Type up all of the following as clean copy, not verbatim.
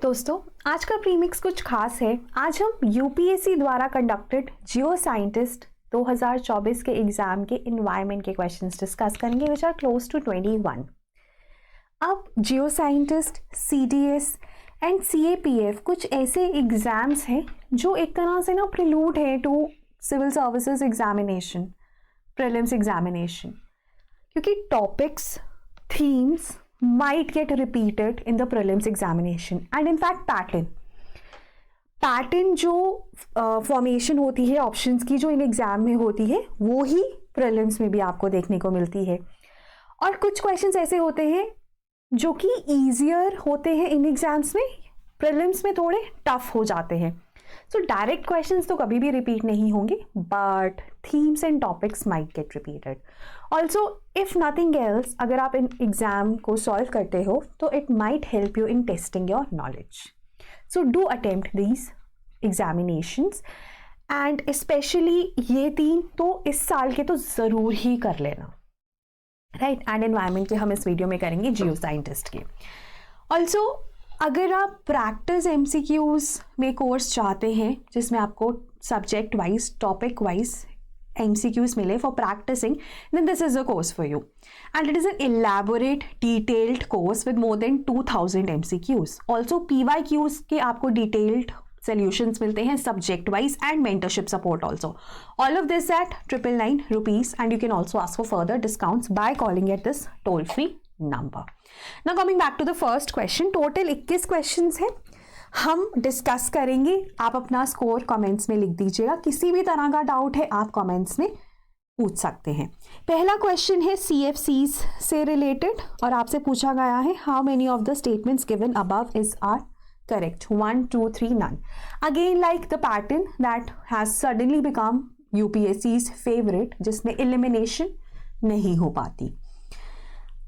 दोस्तों, आज का प्रीमिक्स कुछ खास है। आज हम यूपीएससी द्वारा कंडक्टेड जियो साइंटिस्ट 2024 के एग्जाम के इन्वायरमेंट के क्वेश्चंस डिस्कस करेंगे विच आर क्लोज टू 21। अब geo scientist, CDS and CAPF कुछ ऐसे एग्जाम्स हैं जो एक तरह से ना प्रिलूड है to civil services examination, prelims examination, क्योंकि topics, themes might get repeated in the prelims examination and in fact pattern जो फॉर्मेशन होती है ऑप्शंस की जो इन एग्जाम में होती है वो ही प्रीलिम्स में भी आपको देखने को मिलती है। और कुछ क्वेश्चंस ऐसे होते हैं जो कि ईजियर होते हैं इन एग्जाम्स में, प्रीलिम्स में थोड़े टफ हो जाते हैं। सो डायरेक्ट क्वेश्चंस तो कभी भी रिपीट नहीं होंगे, but themes and topics might get repeated. Also if nothing else, अगर आप इन एग्जाम को सॉल्व करते हो तो it might help you in testing your knowledge. So do attempt these examinations and specially ये तीन तो इस साल के तो ज़रूर ही कर लेना, राइट। एंड एनवायरमेंट के हम इस वीडियो में करेंगे जियो साइंटिस्ट के। ऑल्सो अगर आप प्रैक्टिस एमसीक्यूज में कोर्स चाहते हैं जिसमें आपको subject wise, topic wise MCQs मिले for practicing, then this is a course for you and it is an elaborate detailed course with more than 2000 MCQs. Also PYQs के आपको detailed solutions मिलते हैं subject wise and mentorship support also. All of this at 999 rupees and you can also ask for further discounts by calling at this toll free number. Now coming back to the first question, total 21 questions है, हम discuss करेंगे। आप अपना score comments में लिख दीजिएगा, किसी भी तरह का डाउट है आप कमेंट्स में पूछ सकते हैं। पहला क्वेश्चन है सीएफसीज से रिलेटेड और आपसे पूछा गया है how many of the statements given above is are correct, 1 2 3 none। Again like the pattern that has suddenly become UPSC's favourite, जिसमें एलिमिनेशन नहीं हो पाती।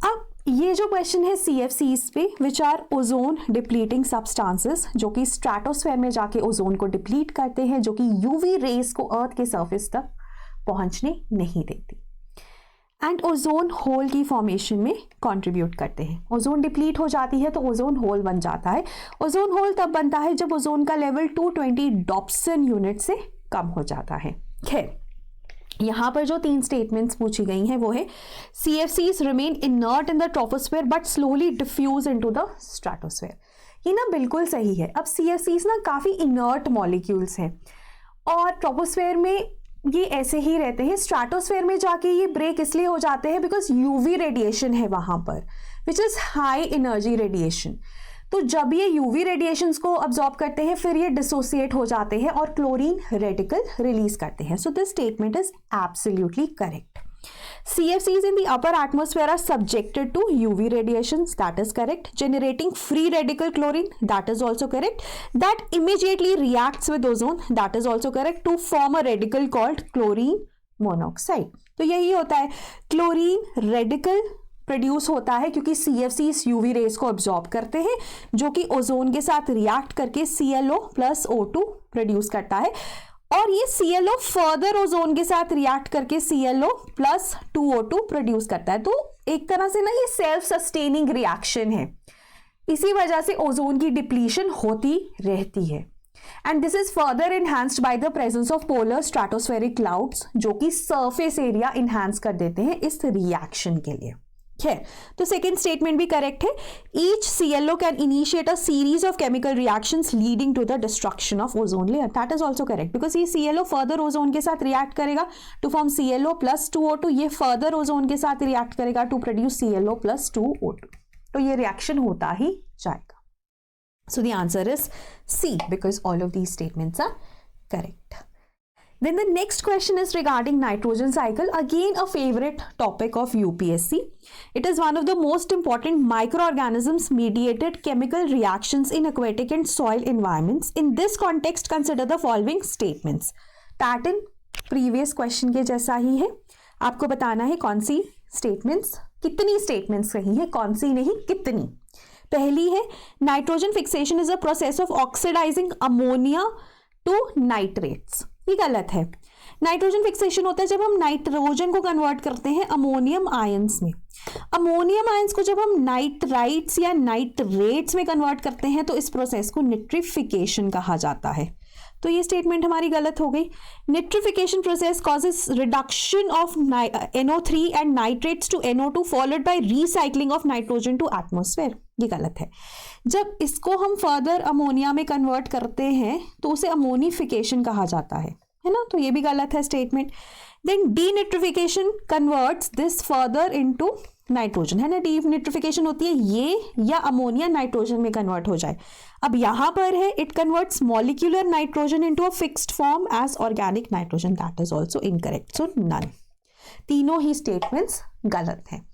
अब ये जो क्वेश्चन है सीएफसीज पे, which are ozone depleting substances, जो कि स्ट्रेटोस्फेयर में जाके ओजोन को डिप्लीट करते हैं, जो कि यूवी रेस को अर्थ के सरफेस तक पहुंचने नहीं देती एंड ओजोन होल की फॉर्मेशन में कंट्रीब्यूट करते हैं। ओजोन डिप्लीट हो जाती है तो ओजोन होल बन जाता है। ओजोन होल तब बनता है जब ओजोन का लेवल 220 डॉप्सन यूनिट से कम हो जाता है। खैर, यहाँ पर जो 3 स्टेटमेंट्स पूछी गई हैं वो है CFCs remain inert in the troposphere but slowly diffuse into the stratosphere. ये ना बिल्कुल सही है। अब CFCs ना काफ़ी इनर्ट मॉलिक्यूल्स हैं और ट्रोपोस्फेयर में ये ऐसे ही रहते हैं। स्ट्रेटोस्फेयर में जाके ये ब्रेक इसलिए हो जाते हैं बिकॉज यूवी रेडिएशन है वहाँ पर, which is high energy radiation. तो जब ये यूवी रेडिएशंस को अब्जॉर्ब करते हैं फिर ये डिसोसिएट हो जाते हैं और क्लोरीन रेडिकल रिलीज करते हैं। So this statement is absolutely correct. CFCs in the upper atmosphere are subjected to UV radiations, that is correct. Generating free radical chlorine, that is also correct. That immediately reacts with ozone, that is also correct, to form a radical called chlorine monoxide. तो यही होता है, chlorine radical produce होता है क्योंकि CFCs UV rays को absorb करते हैं, जो कि ओजोन के साथ रिएक्ट करके ClO प्लस O2 प्रोड्यूस करता है और ये ClO फर्दर ओजोन के साथ रिएक्ट करके ClO प्लस 2O2 प्रोड्यूस करता है। तो एक तरह से ना ये सेल्फ सस्टेनिंग रिएक्शन है, इसी वजह से ओजोन की डिप्लीशन होती रहती है। And this is further enhanced by the presence of polar stratospheric clouds, जो कि सरफेस एरिया इनहैंस कर देते हैं इस रिएक्शन के लिए। है तो सेकेंड स्टेटमेंट भी करेक्ट है। Each ClO can initiate a series of chemical reactions leading to the destruction of ozone layer, that is also correct because ये ClO फर्दर ओजोन के साथ रिएक्ट करेगा to form ClO plus 2O2, ये further ozone के साथ react करेगा to produce ClO plus 2O2, तो ये रिएक्शन होता ही जाएगा। सो the answer is C because all of these statements are correct. Then the next question is regarding nitrogen cycle, again a favorite topic of UPSC. It is one of the most important microorganisms mediated chemical reactions in aquatic and soil environments. In this context, consider the following statements. Pattern previous question के जैसा ही है, आपको बताना है कौन सी statements, कितनी statements सही है, कौन सी नहीं, कितनी। पहली है nitrogen fixation is a process of oxidizing ammonia to nitrates, ये गलत है। नाइट्रोजन फिक्सेशन होता है जब हम नाइट्रोजन को कन्वर्ट करते हैं अमोनियम आयंस में। अमोनियम आयंस को जब हम नाइट्राइट्स या नाइट्रेट्स में कन्वर्ट करते हैं तो इस प्रोसेस को निट्रिफिकेशन कहा जाता है। तो ये स्टेटमेंट हमारी गलत हो गई। Nitrification process causes reduction of NO3 and nitrates to NO2 followed by recycling of nitrogen to atmosphere. ये गलत है। जब इसको हम फर्दर अमोनिया में कन्वर्ट करते हैं तो उसे अमोनिफिकेशन कहा जाता है ना, तो ये भी गलत है statement. Then denitrification converts this further into nitrogen, है ना, डीनिट्रिफिकेशन होती है ये या अमोनिया नाइट्रोजन में कन्वर्ट हो जाए। अब यहां पर है it converts molecular nitrogen into a fixed form as organic nitrogen, that is also incorrect, so none. तीनों ही स्टेटमेंट्स गलत हैं।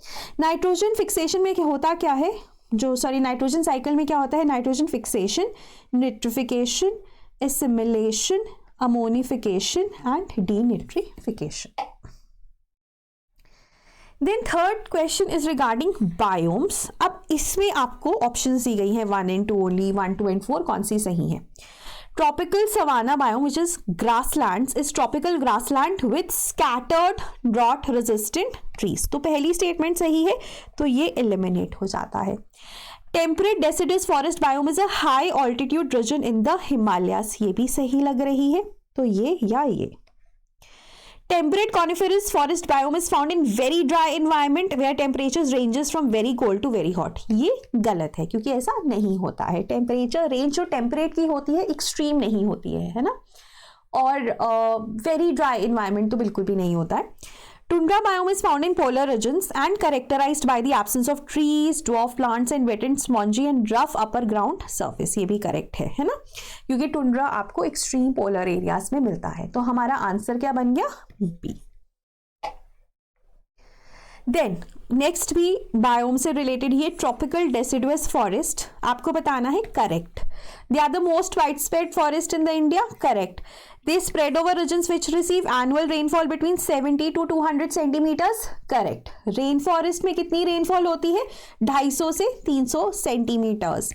नाइट्रोजन फिक्सेशन में होता क्या है, नाइट्रोजन साइकिल में क्या होता है, nitrogen fixation, nitrification, assimilation, ammonification and denitrification. Then third question is regarding biomes. अब इसमें आपको ऑप्शंस दी गई हैं 1 and 2 ओनली, 1, 2 and 4 कौन सी सही है। Tropical savanna biome which is grasslands is tropical grassland with scattered drought resistant trees. तो पहली स्टेटमेंट सही है, तो ये एलिमिनेट हो जाता है। Temperate deciduous forest biome is a high altitude region in the Himalayas, ये भी सही लग रही है, तो ये या ये। Temperate coniferous forest biome is found in very dry environment where temperatures ranges from very cold to very hot. ये गलत है क्योंकि ऐसा नहीं होता है। टेम्परेचर रेंज जो टेम्परेट की होती है एक्सट्रीम नहीं होती है ना, और वेरी ड्राई इन्वायरमेंट तो बिल्कुल भी नहीं होता है। Tundra biome is found in polar regions and characterized by the absence of trees, dwarf plants and wet and spongy and rough upper ground surface. ये भी करेक्ट है ना, क्योंकि टुंड्रा आपको एक्सट्रीम पोलर एरियाज में मिलता है। तो हमारा आंसर क्या बन गया, बी। देन नेक्स्ट भी बायोम से रिलेटेड ही है, ट्रॉपिकल डेसिडुअस फॉरेस्ट। आपको बताना है correct. They are the most wide spread forest in the India, correct. They spread over regions which receive annual rainfall between 70 to 200 centimeters. Correct. Rain forest में कितनी rainfall होती है, 250 से 300 सेंटीमीटर्स।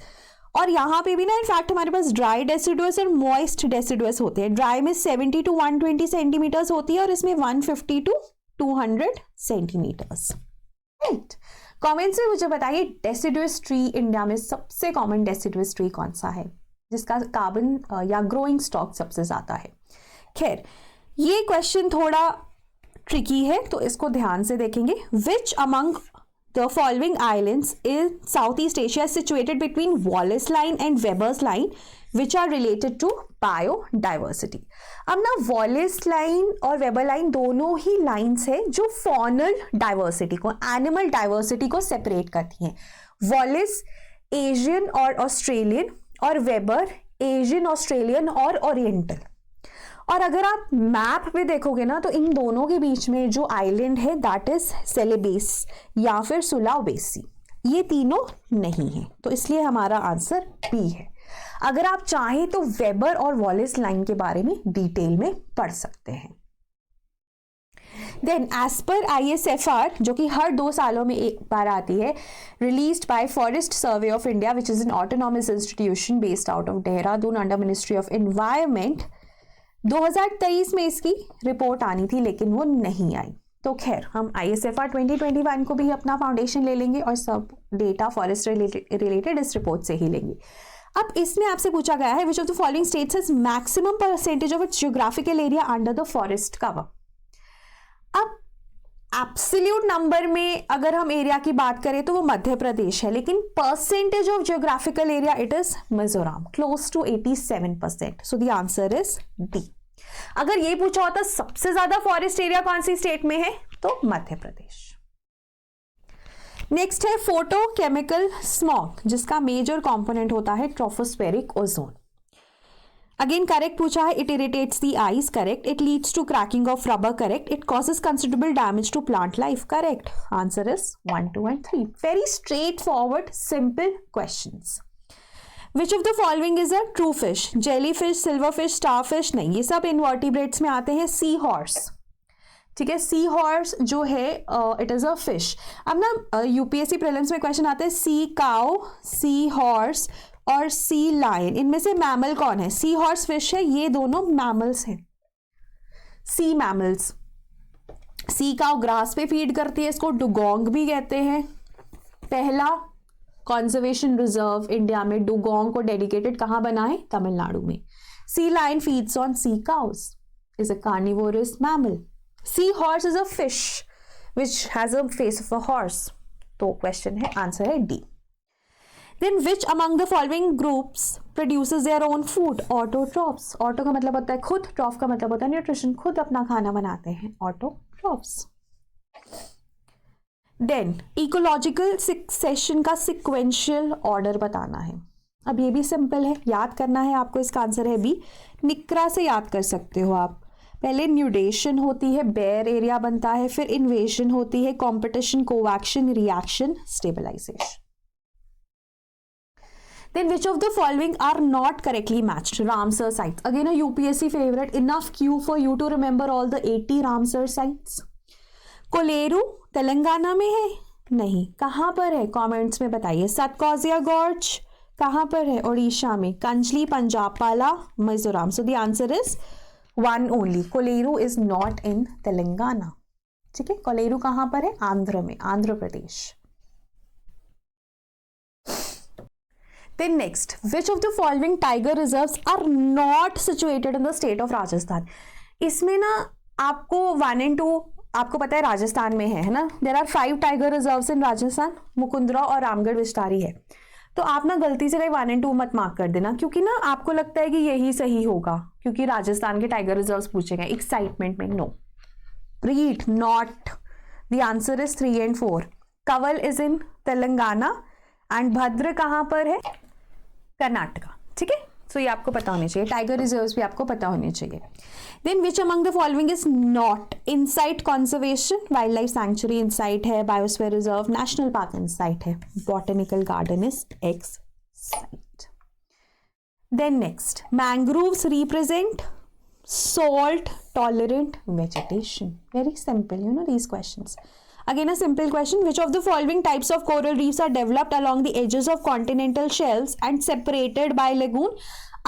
और यहाँ पे भी ना इनफैक्ट हमारे पास ड्राई डेसिडुअस और मॉइस्ट डेसिडुअस होते हैं। ड्राई में 70 to 120 सेंटीमीटर्स होती है और इसमें 150 to 200 सेंटीमीटर्स। राइट। कमेंट्स में मुझे बताइए डेसिडुअस ट्री इंडिया में सबसे कॉमन डेसिडुअस ट्री कौन सा है जिसका कार्बन या ग्रोइंग स्टॉक सबसे ज्यादा है। खैर ये क्वेश्चन थोड़ा ट्रिकी है तो इसको ध्यान से देखेंगे। Which among the following islands in south east Asia situated between Wallace line and Weber's line which are related to biodiversity. अब ना वॉलिस लाइन और वेबर लाइन दोनों ही लाइंस है जो फॉनल डाइवर्सिटी को, एनिमल डाइवर्सिटी को सेपरेट करती हैं। वॉलिस एशियन और ऑस्ट्रेलियन और वेबर एशियन, ऑस्ट्रेलियन और ओरिएंटल। और अगर आप मैप पे देखोगे ना तो इन दोनों के बीच में जो आइलैंड है दैट इज सेलेबेस या फिर सुलावेसी, ये तीनों नहीं है, तो इसलिए हमारा आंसर बी है। अगर आप चाहें तो वेबर और वॉलिस लाइन के बारे में डिटेल में पढ़ सकते हैं। देन एज पर ISFR जो कि हर 2 सालों में एक बार आती है, released by forest survey of India which is an autonomous institution based out of Dehradun under ministry of environment. 2023 में इसकी रिपोर्ट आनी थी लेकिन वो नहीं आई। तो खैर हम ISFR 2021 को भी अपना फाउंडेशन ले लेंगे और सब डेटा फॉरेस्ट रिलेटेड इस रिपोर्ट से ही लेंगे। अब इसमें आपसे पूछा गया है विच of the following states has maximum percentage of its geographical area under the forest cover. अब एब्सोल्यूट नंबर में अगर हम एरिया की बात करें तो वो मध्य प्रदेश है, लेकिन percentage of geographical area it is Mizoram, close to 87%। So the answer is D. अगर ये पूछा होता सबसे ज्यादा फॉरेस्ट एरिया कौन सी स्टेट में है तो मध्य प्रदेश। नेक्स्ट है फोटोकेमिकल स्मॉग जिसका मेजर कंपोनेंट होता है ट्रोपोस्फेरिक ओजोन। अगेन करेक्ट पूछा है, it irritates the eyes, correct. It leads to cracking of rubber, correct. It causes considerable damage to plant life, correct. Answer is 1, 2 and 3। Very straight forward simple questions. Which of the following is a true fish, jelly fish, silver fish, star fish, नहीं, ये सब invertebrates में आते हैं। Sea horse, ठीक है, sea horse जो है इट इज अ फिश। अब ना यूपीएससी प्रीलिम्स में क्वेश्चन आते हैं सी काउ, सी हॉर्स और सी लायन, इनमें से मैमल कौन है। सी हॉर्स फिश है, ये दोनों मैमल्स हैं। Sea mammals, sea cow grass पे फीड करती है, इसको डुगोंग भी कहते हैं। पहला कंजर्वेशन रिजर्व इंडिया में डुगोंग को डेडिकेटेड कहाँ बना है? तमिलनाडु में। Sea lion feeds on sea cows, is a carnivorous mammal. Sea horse is a fish which has a face of a horse. तो क्वेश्चन है, आंसर है D. Then which among the following groups produces their own food? Autotrophs. Auto का मतलब होता है खुद, ट्रॉफ का मतलब होता है न्यूट्रिशन, खुद अपना खाना बनाते हैं, ऑटोट्रॉफ्स। देन इकोलॉजिकल सक्सेशन का सिक्वेंशियल ऑर्डर बताना है। अब ये भी सिंपल है, याद करना है आपको, इसका आंसर है बी। निक्रा से याद कर सकते हो आप। पहले न्यूडेशन होती है, बेयर एरिया बनता है, फिर इन्वेजन होती है, competition, coaction, reaction, stabilisation. Then which of the following are not correctly matched? Ramsar sites. Again a UPSC favorite. Enough cue for you to remember all the 80 Ramsar sites. Kolleru Telangana में है? नहीं। कहाँ पर है? कमेंट्स में बताइए। सतकौजिया गॉर्ज कहाँ पर है? ओडिशा में। कंजली पंजाबपाला Mizoram. So the answer is one only. Kolleru is not in Telangana. ठीक है, कोलेरू कहाँ पर है? आंध्र में, Andhra Pradesh. Then next, which of the following tiger reserves are not situated in the state of Rajasthan? इसमें ना आपको 1 and 2 आपको पता है राजस्थान में है ना। There are 5 tiger reserves in Rajasthan, Mukundra और रामगढ़ विस्तारी है। तो आप ना गलती से कहीं 1 and 2 मत मार्क कर देना, क्योंकि ना आपको लगता है कि यही सही होगा क्योंकि राजस्थान के टाइगर रिजर्व्स पूछे गए एक्साइटमेंट में। No, read not. The answer is 3 and 4। Kawal is in Telangana and Bhadra कहाँ पर है? कर्नाटका। ठीक है, सो ये आपको पता होने चाहिए, टाइगर रिजर्व्स भी आपको पता होने चाहिए। Then which among the following is not in situ conservation? Wildlife sanctuary in situ है, biosphere reserve, national park in situ है, botanical garden is ex situ. Then next, mangroves represent salt tolerant vegetation. Very simple, you know these questions. Again a simple question, which of the following types of coral reefs are developed along the edges of continental shelves and separated by lagoon?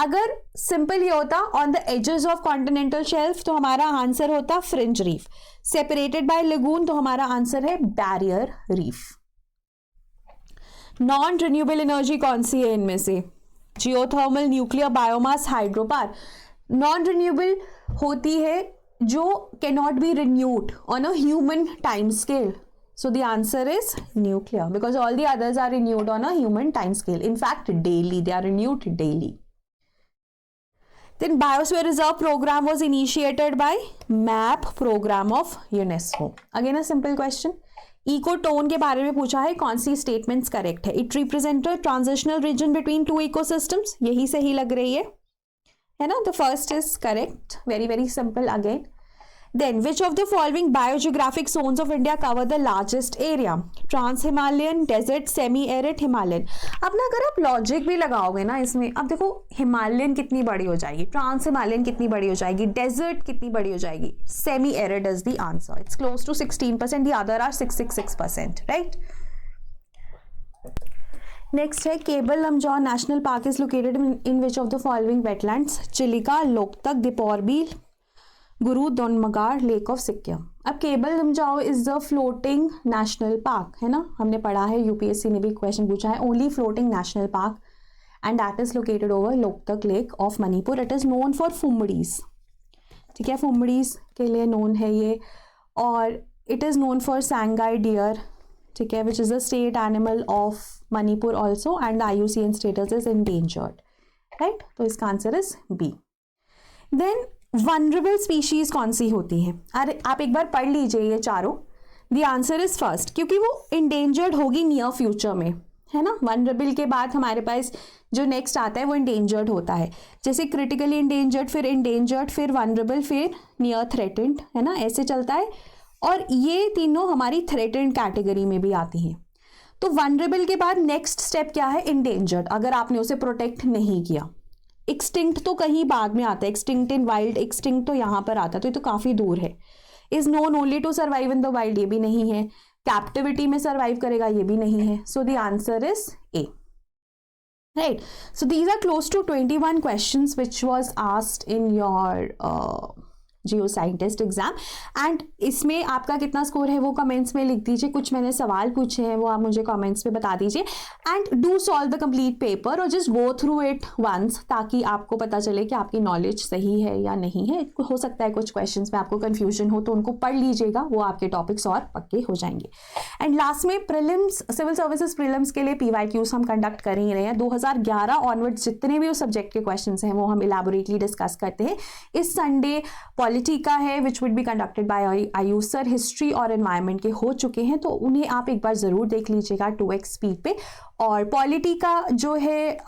अगर simple ये होता on the edges of continental shelf तो हमारा answer होता fringe reef, separated by lagoon तो हमारा answer है barrier reef। Non renewable energy कौन सी है इनमें से? Geothermal, nuclear, biomass, hydropower. Non renewable होती है जो can not be renewed on a human time scale, so the answer is nuclear because all the others are renewed on a human time scale, in fact daily, they are renewed daily. Then biosphere reserve program was initiated by MAP program of UNESCO. Again a simple question, ecotone के बारे में पूछा है, कौन सी statements correct है? It represent a transitional region between 2 ecosystems, यही सही लग रही है ना? The first is correct, very very simple again. Then which of the following biogeographic zones of India cover the largest area? Trans Himalayan, desert, semi arid, Himalayan. अब ना अगर आप लॉजिक भी लगाओगे ना इसमें, अब देखो हिमालयन कितनी बड़ी हो जाएगी, ट्रांस हिमालयन कितनी बड़ी हो जाएगी, डेजर्ट कितनी बड़ी हो जाएगी, semi arid is the answer. It's close to 16%, the other are 666%, right? Next है Keibul Lamjao national park is located in which of the following wetlands? Chilika, Loktak, Deepor Beel, Guru Dongmar, lake of Sikkim. अब Keibul Lamjao is the floating national park, है ना, हमने पढ़ा है, यूपीएससी ने भी question पूछा है, only floating national park and that is located over Loktak lake of Manipur. It is known for phumdis, ठीक है, फुमड़ीज के लिए नोन है ये, और it is known for Sangai deer, ठीक है, which is the state animal of Manipur also and IUCN status is endangered, right? तो इसका answer is B. Then vulnerable species कौन सी होती है? अरे आप एक बार पढ़ लीजिए ये चारों। द आंसर इज फर्स्ट, क्योंकि वो इंडेंजर्ड होगी नियर फ्यूचर में, है ना। वनरेबल के बाद हमारे पास जो नेक्स्ट आता है वो इंडेंजर्ड होता है, जैसे क्रिटिकली इंडेंजर्ड, फिर इंडेंजर्ड, फिर वनरेबल, फिर नियर थ्रेटेंड, है ना, ऐसे चलता है। और ये तीनों हमारी थ्रेटेंड कैटेगरी में भी आती हैं। तो वनरेबल के बाद नेक्स्ट स्टेप क्या है? इंडेंजर्ड, अगर आपने उसे प्रोटेक्ट नहीं किया। एक्सटिंक्ट तो कहीं बाद में आता है, एक्सटिंक्ट इन वाइल्ड, एक्सटिंक्ट तो यहाँ पर आता है, तो ये तो काफ़ी दूर है। Is known only to survive in the wild, ये भी नहीं है। कैप्टिविटी में सर्वाइव करेगा, ये भी नहीं है। So the answer is A, right? So these are close to 21 questions which was asked in your geo scientist exam. And इसमें आपका कितना स्कोर है वो कमेंट्स में लिख दीजिए। कुछ मैंने सवाल पूछे हैं वो आप मुझे कमेंट्स में बता दीजिए। And do solve the complete paper और just go through it once, ताकि आपको पता चले कि आपकी नॉलेज सही है या नहीं है। हो सकता है कुछ क्वेश्चंस में आपको कंफ्यूजन हो, तो उनको पढ़ लीजिएगा, वो आपके टॉपिक्स और पक्के हो जाएंगे। एंड लास्ट में प्रीलिम्स, सिविल सर्विसेज प्रीलिम्स के लिए PYQs हम कंडक्ट कर ही रहे हैं। 2011 ऑनवर्ड जितने भी उस सब्जेक्ट के क्वेश्चंस हैं वो हम इलैबोरेटली डिस्कस करते हैं। इस संडे पॉलिटिका है which would be conducted by Ayush sir, history और एनवायरनमेंट के हो चुके हैं, तो उन्हें आप एक बार ज़रूर देख लीजिएगा 2x स्पीड पे। और पॉलिटिका जो है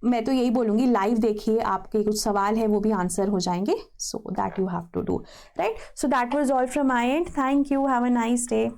मैं तो यही बोलूँगी लाइव देखिए, आपके कुछ सवाल है वो भी आंसर हो जाएंगे। So that you have to do, right. So that was all from my end. Thank you, have a nice day.